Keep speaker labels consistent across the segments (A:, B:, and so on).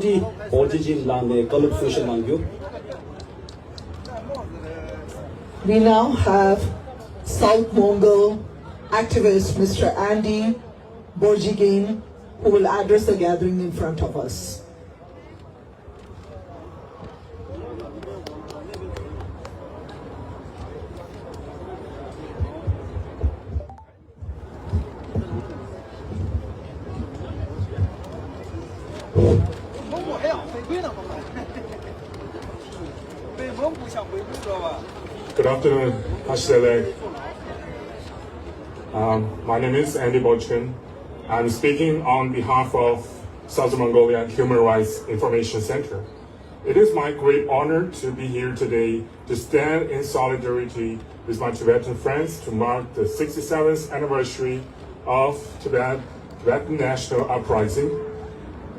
A: Borjigin
B: We now have South Mongol activist Mr. Andy Borjigin, who will address the gathering in front of us.
C: Good afternoon, Hashidele. My name is Andy Borjigin. I'm speaking on behalf of Southern Mongolia Human Rights Information Center. It is my great honor to be here today to stand in solidarity with my Tibetan friends to mark the 67th anniversary of Tibetan National Uprising.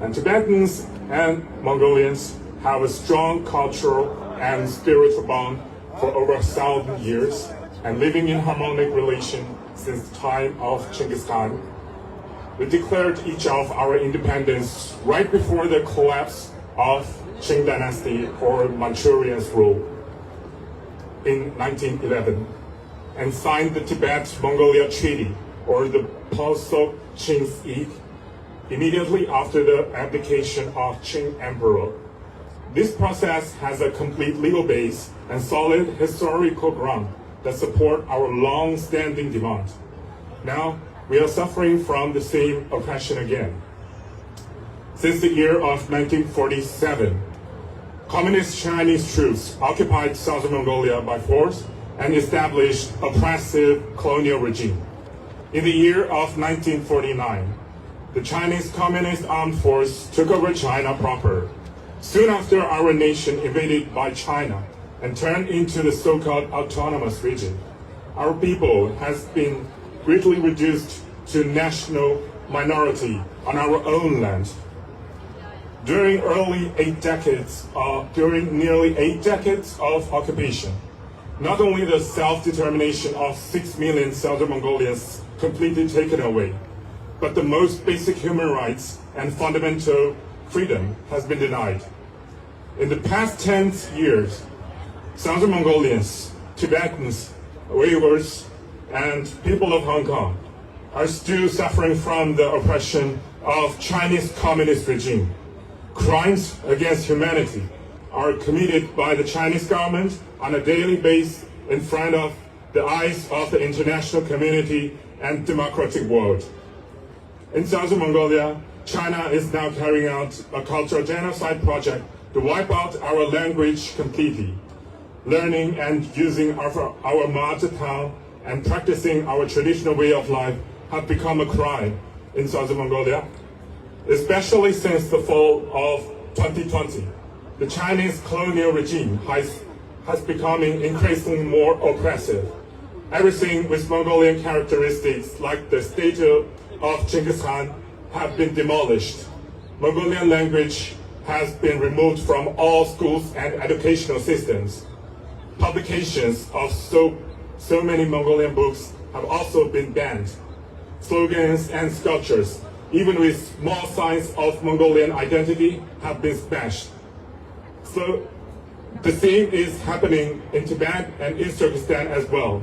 C: And Tibetans and Mongolians have a strong cultural and spiritual bond for over 1,000 years and living in harmonic relation since the time of Genghis Khan. We declared each of our independence right before the collapse of Qing dynasty or Manchurian's rule in 1911 and signed the Tibet-Mongolia Treaty or the Post-Qing immediately after the abdication of Qing Emperor. This process has a complete legal base and solid historical ground that support our long-standing demand. Now, we are suffering from the same oppression again. Since the year of 1947, communist Chinese troops occupied Southern Mongolia by force and established oppressive colonial regime. In the year of 1949, the Chinese Communist Armed Force took over China proper. Soon after, our nation invaded by China and turned into the so-called autonomous region. Our people has been greatly reduced to national minority on our own land. During nearly 8 decades of occupation, not only the self-determination of 6 million Southern Mongolians completely taken away, but the most basic human rights and fundamental freedom has been denied. In the past 10 years, Southern Mongolians, Tibetans, Uyghurs, and people of Hong Kong are still suffering from the oppression of Chinese communist regime. Crimes against humanity are committed by the Chinese government on a daily basis in front of the eyes of the international community and democratic world. In Southern Mongolia, China is now carrying out a cultural genocide project to wipe out our language completely. Learning and using our mother tongue and practicing our traditional way of life have become a crime in Southern Mongolia, especially since the fall of 2020. The Chinese colonial regime has become increasingly more oppressive. Everything with Mongolian characteristics like the statue of Genghis Khan have been demolished. Mongolian language has been removed from all schools and educational systems. Publications of so many Mongolian books have also been banned. Slogans and sculptures, even with small signs of Mongolian identity, have been smashed. So the same is happening in Tibet and East Turkestan as well.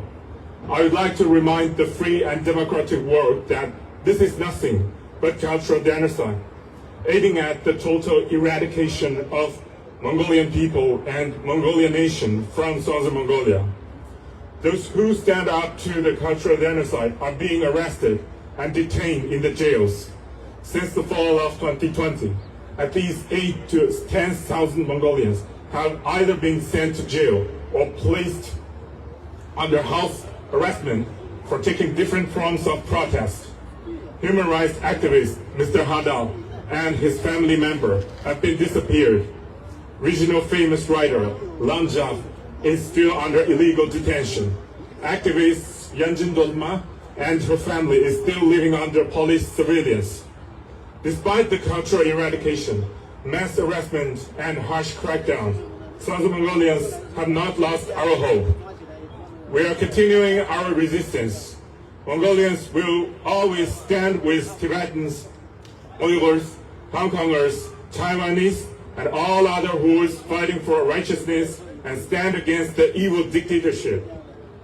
C: I would like to remind the free and democratic world that this is nothing but cultural genocide, aiming at the total eradication of Mongolian people and Mongolian nation from Southern Mongolia. Those who stand up to the cultural genocide are being arrested and detained in the jails. Since the fall of 2020, at least 8,000 to 10,000 Mongolians have either been sent to jail or placed under house arrestment for taking different forms of protest. Human rights activist Mr. Hadal and his family member have been disappeared. Regional famous writer Lan Zhao is still under illegal detention. Activist Yanjin Dolma and her family is still living under police surveillance. Despite the cultural eradication, mass harassment, and harsh crackdown, Southern Mongolians have not lost our hope. We are continuing our resistance. Mongolians will always stand with Tibetans, Uyghurs, Hong Kongers, Taiwanese, and all other who is fighting for righteousness and stand against the evil dictatorship.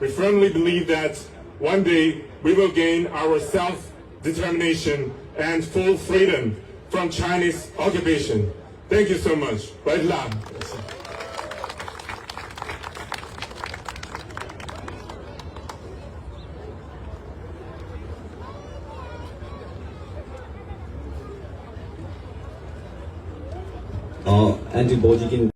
C: We firmly believe that one day we will gain our self-determination and full freedom from Chinese occupation. Thank you so much. Bye bye.
A: Andy Borjigin